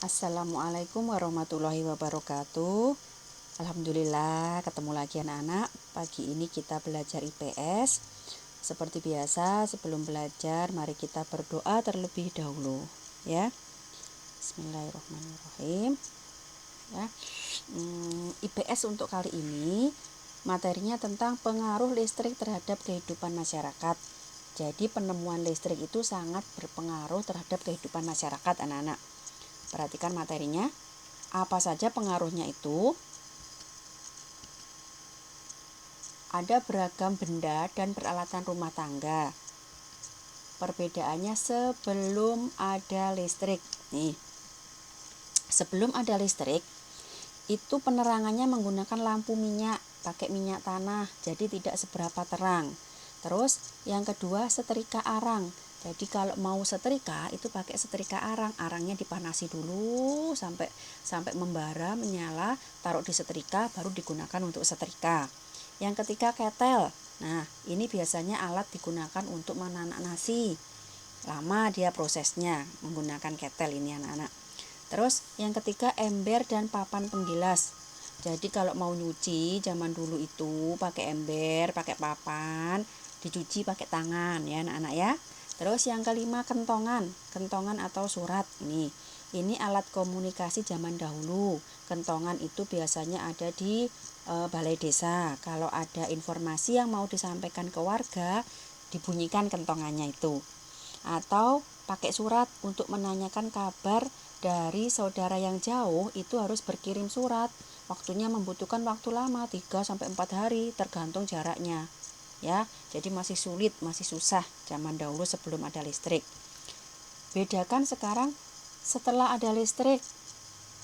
Assalamualaikum warahmatullahi wabarakatuh. Alhamdulillah ketemu lagi anak-anak. Pagi ini kita belajar IPS. Seperti biasa sebelum belajar mari kita berdoa terlebih dahulu ya. Bismillahirrahmanirrahim. Ya. IPS untuk kali ini materinya tentang pengaruh listrik terhadap kehidupan masyarakat. Jadi penemuan listrik itu sangat berpengaruh terhadap kehidupan masyarakat anak-anak. Perhatikan materinya. Apa saja pengaruhnya itu? Ada beragam benda dan peralatan rumah tangga. Perbedaannya sebelum ada listrik. Nih. Sebelum ada listrik, itu penerangannya menggunakan lampu minyak, pakai minyak tanah, jadi tidak seberapa terang. Terus yang kedua setrika arang. Jadi kalau mau setrika itu pakai setrika arang, arangnya dipanasi dulu sampai membara, menyala, taruh di setrika baru digunakan untuk setrika. Yang ketiga ketel. Nah, ini biasanya alat digunakan untuk menanak nasi. Lama dia prosesnya menggunakan ketel ini anak-anak. Terus yang ketiga ember dan papan penggilas. Jadi kalau mau nyuci zaman dulu itu pakai ember, pakai papan, dicuci pakai tangan ya anak-anak ya. Terus yang kelima kentongan atau surat. Ini alat komunikasi zaman dahulu. Kentongan itu biasanya ada di balai desa. Kalau ada informasi yang mau disampaikan ke warga, dibunyikan kentongannya itu. Atau pakai surat untuk menanyakan kabar dari saudara yang jauh, itu harus berkirim surat. Waktunya membutuhkan waktu lama 3-4 hari tergantung jaraknya. Ya, jadi masih sulit, masih susah zaman dahulu sebelum ada listrik. Bedakan sekarang setelah ada listrik.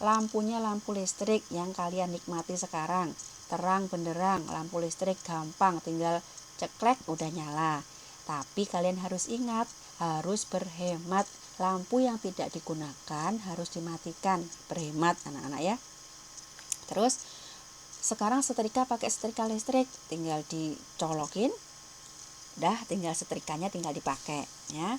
Lampunya lampu listrik yang kalian nikmati sekarang. Terang benderang, lampu listrik gampang, tinggal ceklek udah nyala. Tapi kalian harus ingat, harus berhemat. Lampu yang tidak digunakan harus dimatikan, berhemat anak-anak ya. Terus sekarang setrika pakai setrika listrik, tinggal dicolokin, dah tinggal setrikanya tinggal dipakai ya.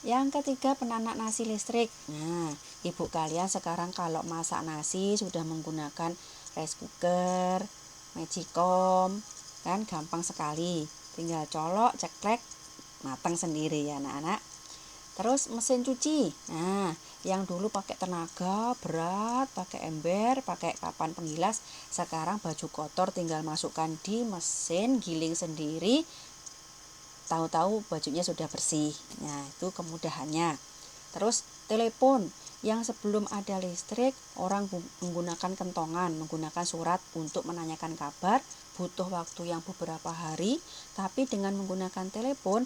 Yang ketiga penanak nasi listrik. Nah, ibu kalian sekarang kalau masak nasi sudah menggunakan rice cooker, magicom, kan gampang sekali. Tinggal colok, ceklek, matang sendiri ya anak-anak. Terus mesin cuci. Nah, yang dulu pakai tenaga berat, pakai ember, pakai papan penggilas, sekarang baju kotor tinggal masukkan di mesin, giling sendiri. Tahu-tahu bajunya sudah bersih. Nah, itu kemudahannya. Terus telepon. Yang sebelum ada listrik, orang menggunakan kentongan, menggunakan surat untuk menanyakan kabar, butuh waktu yang beberapa hari, tapi dengan menggunakan telepon,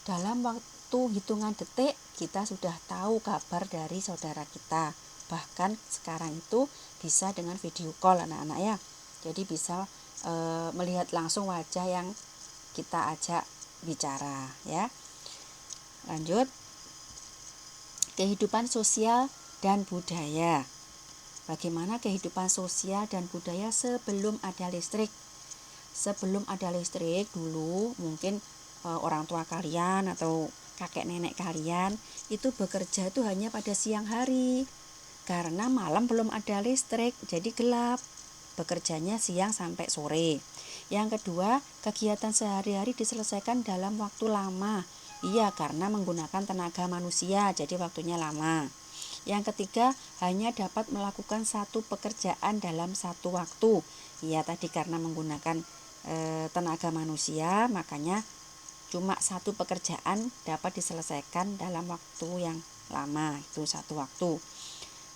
dalam waktu hitungan detik, kita sudah tahu kabar dari saudara kita. Bahkan sekarang itu bisa dengan video call anak-anak ya. Jadi bisa melihat langsung wajah yang kita ajak bicara ya. Lanjut. Kehidupan sosial dan budaya. Bagaimana kehidupan sosial dan budaya sebelum ada listrik? Sebelum ada listrik dulu mungkin orang tua kalian atau kakek nenek kalian itu bekerja itu hanya pada siang hari. Karena malam belum ada listrik, jadi gelap. Bekerjanya siang sampai sore. Yang kedua, kegiatan sehari-hari diselesaikan dalam waktu lama. Iya, karena menggunakan tenaga manusia, jadi waktunya lama. Yang ketiga, hanya dapat melakukan satu pekerjaan dalam satu waktu. Iya, tadi karena menggunakan tenaga manusia, makanya cuma satu pekerjaan dapat diselesaikan dalam waktu yang lama, itu satu waktu.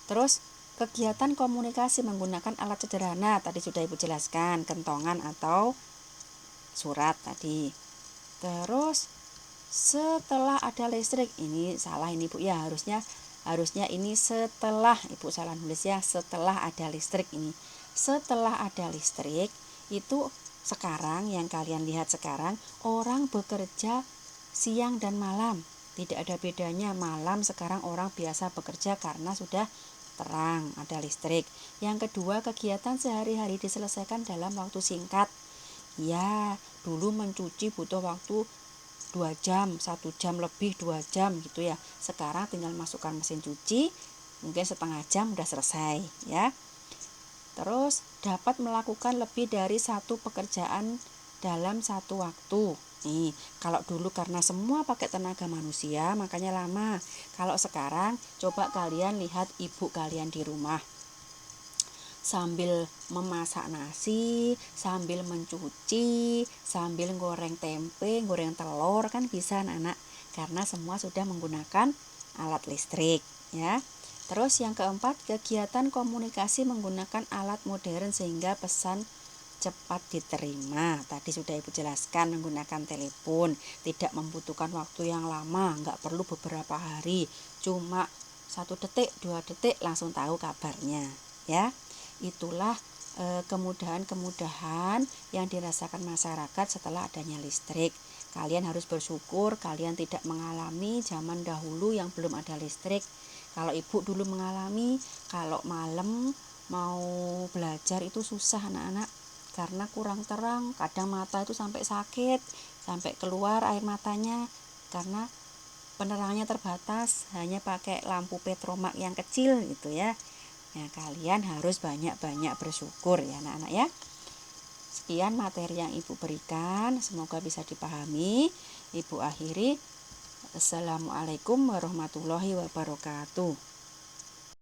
Terus kegiatan komunikasi menggunakan alat sederhana, tadi sudah Ibu jelaskan, kentongan atau surat tadi. Terus setelah ada listrik, ini salah ini Bu ya, harusnya ini setelah, Ibu salah nulis ya, setelah ada listrik ini. Setelah ada listrik itu sekarang yang kalian lihat sekarang, orang bekerja siang dan malam. Tidak ada bedanya, malam sekarang orang biasa bekerja karena sudah terang, ada listrik. Yang kedua, kegiatan sehari-hari diselesaikan dalam waktu singkat. Ya, dulu mencuci butuh waktu 2 jam, 1 jam lebih 2 jam gitu ya. Sekarang tinggal masukkan mesin cuci, mungkin setengah jam udah selesai ya. Terus dapat melakukan lebih dari satu pekerjaan dalam satu waktu. Nih, kalau dulu karena semua pakai tenaga manusia makanya lama. Kalau sekarang coba kalian lihat ibu kalian di rumah. Sambil memasak nasi, sambil mencuci, sambil goreng tempe, goreng telur kan bisa anak-anak, karena semua sudah menggunakan alat listrik ya. Terus yang keempat, kegiatan komunikasi menggunakan alat modern sehingga pesan cepat diterima. Tadi sudah Ibu jelaskan, menggunakan telepon tidak membutuhkan waktu yang lama, nggak perlu beberapa hari, cuma 1 detik 2 detik langsung tahu kabarnya ya. Itulah kemudahan-kemudahan yang dirasakan masyarakat setelah adanya listrik. Kalian harus bersyukur kalian tidak mengalami zaman dahulu yang belum ada listrik. Kalau ibu dulu mengalami, kalau malam mau belajar itu susah anak-anak, karena kurang terang, kadang mata itu sampai sakit, sampai keluar air matanya, karena penerangannya terbatas, hanya pakai lampu petromak yang kecil gitu ya. Nah, kalian harus banyak-banyak bersyukur ya anak-anak ya. Sekian materi yang Ibu berikan, semoga bisa dipahami. Ibu akhiri. Assalamualaikum warahmatullahi wabarakatuh.